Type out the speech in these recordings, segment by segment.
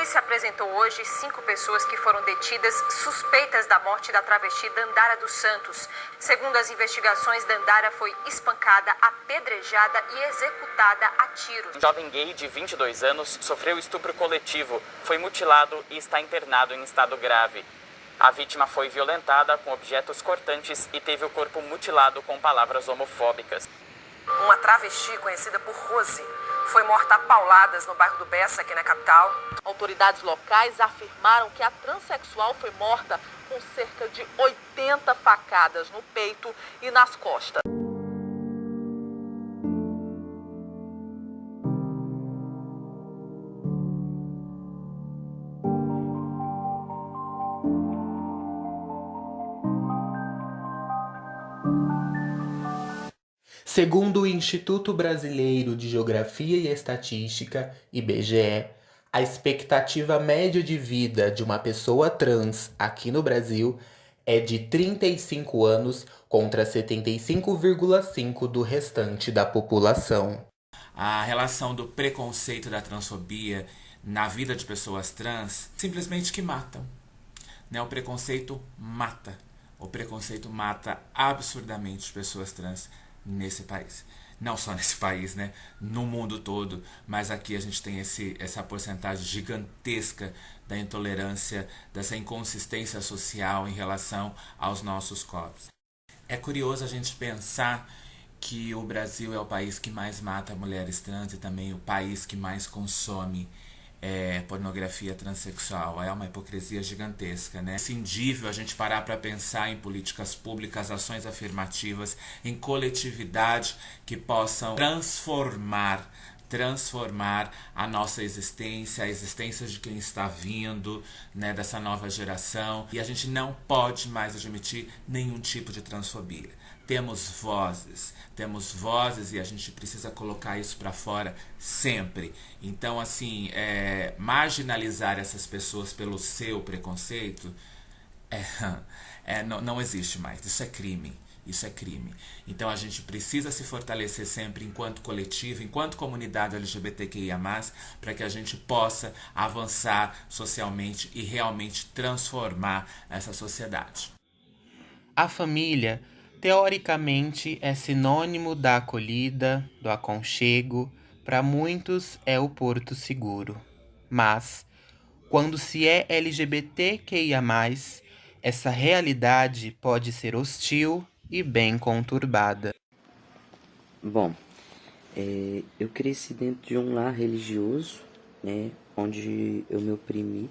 polícia apresentou hoje 5 pessoas que foram detidas suspeitas da morte da travesti Dandara dos Santos. Segundo as investigações, Dandara foi espancada, apedrejada e executada a tiros. Um jovem gay de 22 anos sofreu estupro coletivo, foi mutilado e está internado em estado grave. A vítima foi violentada com objetos cortantes e teve o corpo mutilado com palavras homofóbicas. Uma travesti conhecida por Rose foi morta a pauladas no bairro do Bessa, aqui na capital. Autoridades locais afirmaram que a transexual foi morta com cerca de 80 facadas no peito e nas costas. Segundo o Instituto Brasileiro de Geografia e Estatística, IBGE, a expectativa média de vida de uma pessoa trans aqui no Brasil é de 35 anos contra 75,5 do restante da população. A relação do preconceito e da transfobia na vida de pessoas trans simplesmente que matam. Né? O preconceito mata. O preconceito mata absurdamente pessoas trans nesse país. Não só nesse país, né? No mundo todo, mas aqui a gente tem essa porcentagem gigantesca da intolerância, dessa inconsistência social em relação aos nossos corpos. É curioso a gente pensar que o Brasil é o país que mais mata mulheres trans e também o país que mais consome pornografia transexual. É uma hipocrisia gigantesca, né? É inscindível a gente parar para pensar em políticas públicas, ações afirmativas, em coletividade que possam transformar a nossa existência, a existência de quem está vindo, né, dessa nova geração. E a gente não pode mais admitir nenhum tipo de transfobia. Temos vozes e a gente precisa colocar isso para fora sempre. Então, assim, marginalizar essas pessoas pelo seu preconceito não existe mais. Isso é crime. Isso é crime. Então a gente precisa se fortalecer sempre enquanto coletivo, enquanto comunidade LGBTQIA+, para que a gente possa avançar socialmente e realmente transformar essa sociedade. A família, teoricamente, é sinônimo da acolhida, do aconchego, para muitos é o porto seguro. Mas, quando se é LGBTQIA+, essa realidade pode ser hostil e bem conturbada. Bom, eu cresci dentro de um lar religioso, né, onde eu me oprimi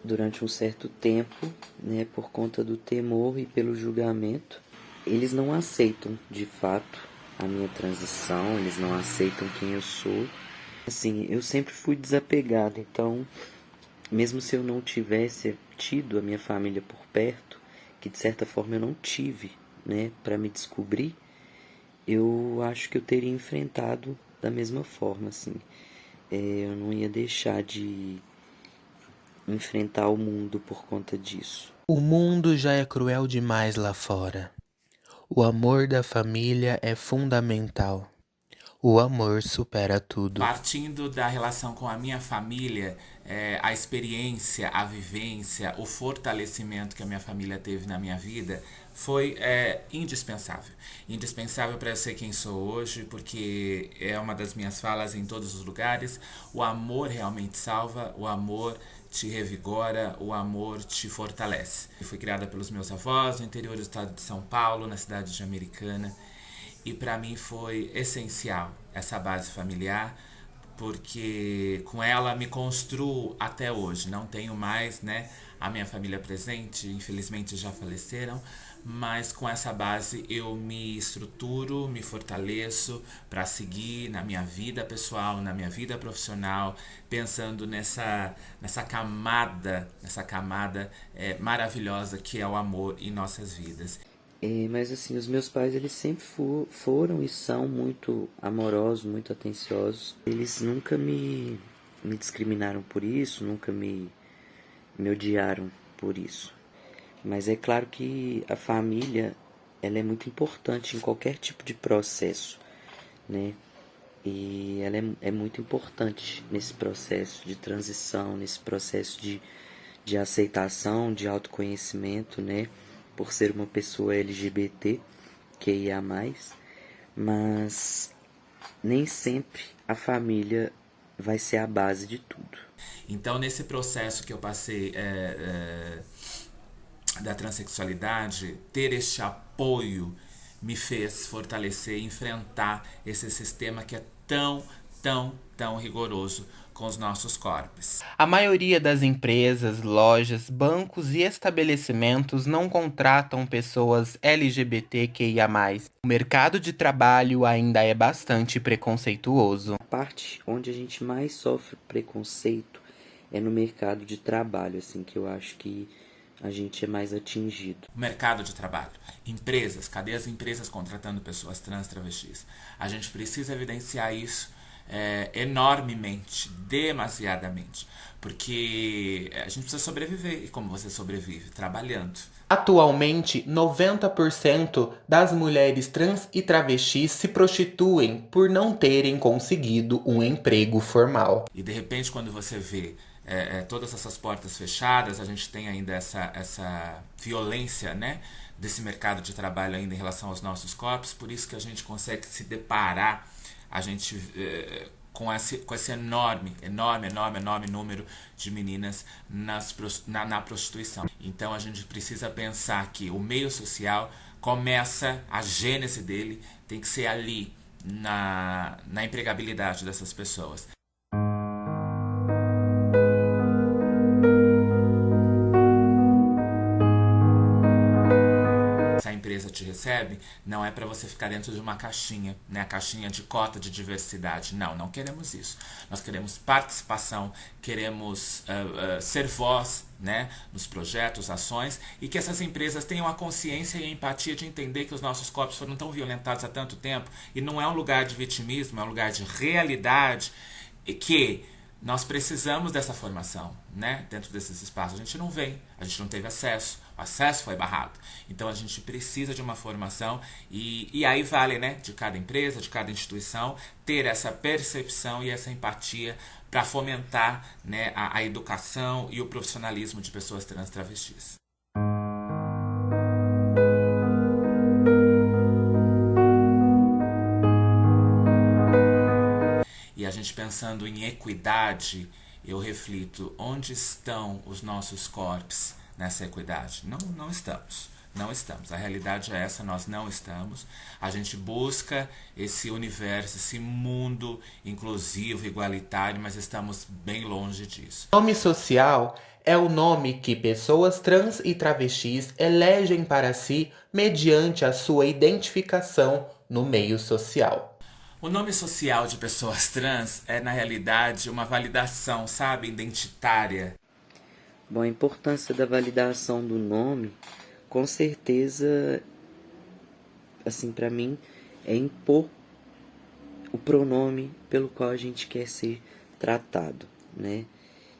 durante um certo tempo, né, por conta do temor e pelo julgamento. Eles não aceitam, de fato, a minha transição, eles não aceitam quem eu sou. Assim, eu sempre fui desapegado, então, mesmo se eu não tivesse tido a minha família por perto, que de certa forma eu não tive, né, para me descobrir, eu acho que eu teria enfrentado da mesma forma, assim. Eu não ia deixar de enfrentar o mundo por conta disso. O mundo já é cruel demais lá fora. O amor da família é fundamental. O amor supera tudo. Partindo da relação com a minha família, a experiência, a vivência, o fortalecimento que a minha família teve na minha vida foi indispensável. Indispensável para eu ser quem sou hoje, porque é uma das minhas falas em todos os lugares. O amor realmente salva, o amor te revigora, o amor te fortalece. Eu fui criada pelos meus avós no interior do estado de São Paulo, na cidade de Americana. E para mim foi essencial essa base familiar, porque com ela me construo até hoje. Não tenho mais, né, a minha família presente, infelizmente já faleceram, mas com essa base eu me estruturo, me fortaleço para seguir na minha vida pessoal, na minha vida profissional, pensando nessa camada maravilhosa que é o amor em nossas vidas. Mas assim, os meus pais, eles sempre foram e são muito amorosos, muito atenciosos. Eles nunca me discriminaram por isso, nunca me odiaram por isso. Mas é claro que a família, ela é muito importante em qualquer tipo de processo, né? E ela é muito importante nesse processo de transição, nesse processo de aceitação, de autoconhecimento, né? Por ser uma pessoa LGBT, QIA+, mas nem sempre a família vai ser a base de tudo. Então, nesse processo que eu passei da transexualidade, ter este apoio me fez fortalecer e enfrentar esse sistema que é tão rigoroso com os nossos corpos. A maioria das empresas, lojas, bancos e estabelecimentos não contratam pessoas LGBTQIA+. O mercado de trabalho ainda é bastante preconceituoso. A parte onde a gente mais sofre preconceito é no mercado de trabalho, assim, que eu acho que a gente é mais atingido. O mercado de trabalho, empresas, cadê as empresas contratando pessoas trans, travestis? A gente precisa evidenciar isso enormemente, demasiadamente, porque a gente precisa sobreviver. E como você sobrevive? Trabalhando. Atualmente, 90% das mulheres trans e travestis se prostituem por não terem conseguido um emprego formal. E de repente, quando você vê todas essas portas fechadas, a gente tem ainda essa violência, né, desse mercado de trabalho ainda em relação aos nossos corpos. Por isso que a gente consegue se deparar com esse enorme número de meninas na prostituição. Então a gente precisa pensar que o meio social começa, a gênese dele tem que ser ali, na empregabilidade dessas pessoas. Se a empresa te recebe, não é para você ficar dentro de uma caixinha, né? A caixinha de cota de diversidade. Não queremos isso. Nós queremos participação, queremos ser voz, né, nos projetos, ações, e que essas empresas tenham a consciência e a empatia de entender que os nossos corpos foram tão violentados há tanto tempo, e não é um lugar de vitimismo, é um lugar de realidade, e que nós precisamos dessa formação, né, dentro desses espaços. A gente não vem, a gente não teve acesso, o acesso foi barrado. Então a gente precisa de uma formação e aí vale, né, de cada empresa, de cada instituição, ter essa percepção e essa empatia para fomentar, né, a educação e o profissionalismo de pessoas trans travestis. E a gente pensando em equidade, eu reflito, onde estão os nossos corpos nessa equidade? Não estamos. Não estamos. A realidade é essa, nós não estamos. A gente busca esse universo, esse mundo inclusivo, igualitário, mas estamos bem longe disso. Nome social é o nome que pessoas trans e travestis elegem para si mediante a sua identificação no meio social. O nome social de pessoas trans é, na realidade, uma validação, sabe, identitária. Bom, a importância da validação do nome, com certeza, assim, para mim, é impor o pronome pelo qual a gente quer ser tratado, né?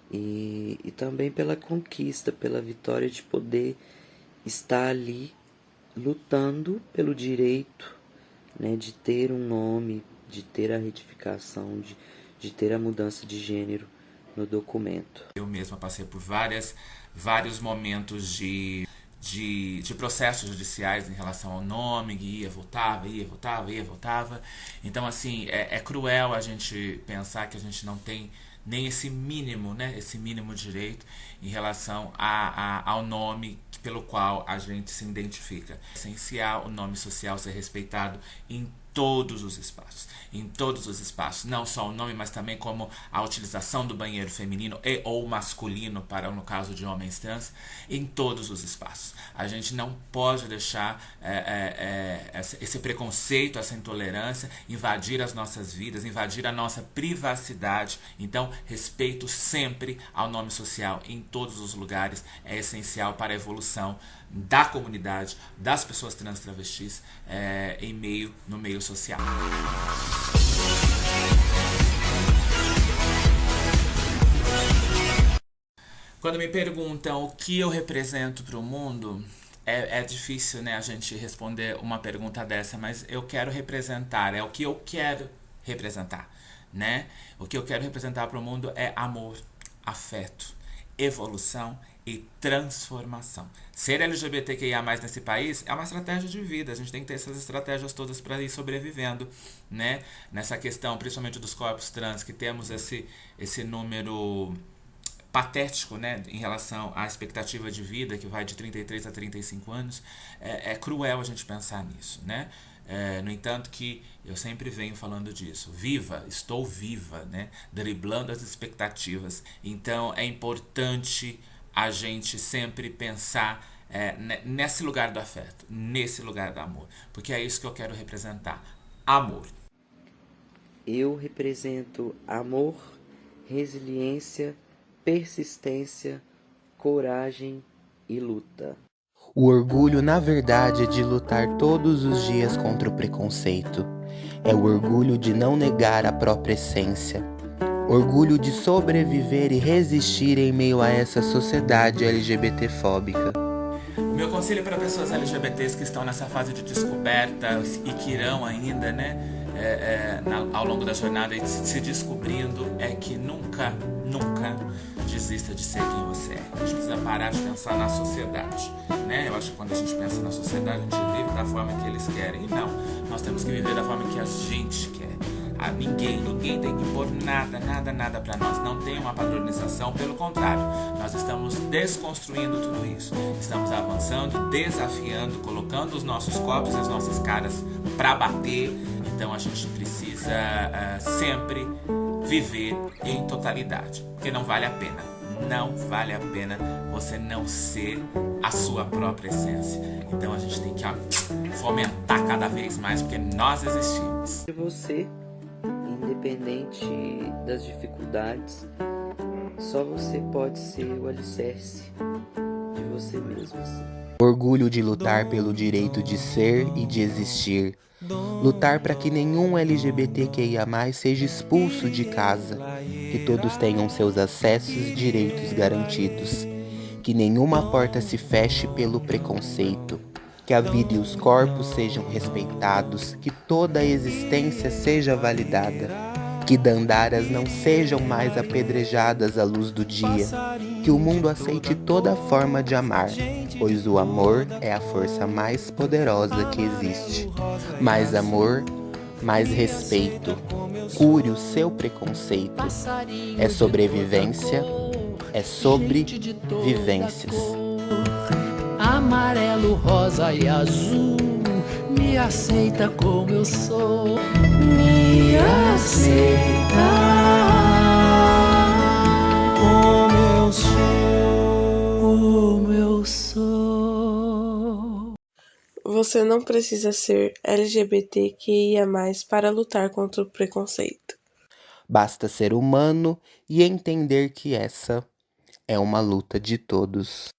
E também pela conquista, pela vitória de poder estar ali lutando pelo direito, né, de ter um nome, de ter a retificação, de ter a mudança de gênero no documento. Eu mesma passei por vários momentos de processos judiciais em relação ao nome, ia, voltava. Então, assim, é cruel a gente pensar que a gente não tem nem esse mínimo, né, esse mínimo direito em relação ao nome pelo qual a gente se identifica. É essencial o nome social ser respeitado em todos os espaços, não só o nome, mas também como a utilização do banheiro feminino e ou masculino, para no caso de homens trans, em todos os espaços. A gente não pode deixar esse preconceito, essa intolerância invadir as nossas vidas, invadir a nossa privacidade. Então, respeito sempre ao nome social em todos os lugares é essencial para a evolução da comunidade, das pessoas trans travestis no meio social. Quando me perguntam o que eu represento para o mundo, é difícil, né, a gente responder uma pergunta dessa, mas eu quero representar, é o que eu quero representar, né? O que eu quero representar para o mundo é amor, afeto, evolução e transformação. Ser LGBTQIA+ nesse país é uma estratégia de vida. A gente tem que ter essas estratégias todas para ir sobrevivendo, né? Nessa questão, principalmente dos corpos trans, que temos esse número patético, né, em relação à expectativa de vida, que vai de 33 a 35 anos, é cruel a gente pensar nisso, né? No entanto que eu sempre venho falando disso, viva, estou viva, né, driblando as expectativas. Então é importante a gente sempre pensar nesse lugar do afeto, nesse lugar do amor, porque é isso que eu quero representar, amor. Eu represento amor, resiliência, persistência, coragem e luta. O orgulho, na verdade, é de lutar todos os dias contra o preconceito. É o orgulho de não negar a própria essência. Orgulho de sobreviver e resistir em meio a essa sociedade LGBT-fóbica. O meu conselho para pessoas LGBTs que estão nessa fase de descoberta e que irão ainda, né, ao longo da jornada e se descobrindo, é que nunca desista de ser quem você é. A gente precisa parar de pensar na sociedade, né? Eu acho que quando a gente pensa na sociedade, a gente vive da forma que eles querem. E não, nós temos que viver da forma que a gente quer. Ninguém tem que impor nada pra nós. Não tem uma padronização, pelo contrário, nós estamos desconstruindo tudo isso. Estamos avançando, desafiando, colocando os nossos corpos e as nossas caras para bater. Então a gente precisa sempre viver em totalidade, porque não vale a pena. Não vale a pena você não ser a sua própria essência. Então a gente tem que fomentar cada vez mais, porque nós existimos. E você, independente das dificuldades, só você pode ser o alicerce de você mesmo. Orgulho de lutar pelo direito de ser e de existir. Lutar para que nenhum LGBTQIA+ seja expulso de casa, que todos tenham seus acessos e direitos garantidos, que nenhuma porta se feche pelo preconceito, que a vida e os corpos sejam respeitados, que toda a existência seja validada, que Dandaras não sejam mais apedrejadas à luz do dia, que o mundo aceite toda forma de amar, pois o amor é a força mais poderosa que existe. Mais amor, mais respeito. Cure o seu preconceito. É sobrevivência, é sobre vivências. Amarelo, rosa e azul, me aceita como eu sou. Me aceita como eu sou, como eu sou. Você não precisa ser LGBTQIA+ para lutar contra o preconceito. Basta ser humano e entender que essa é uma luta de todos.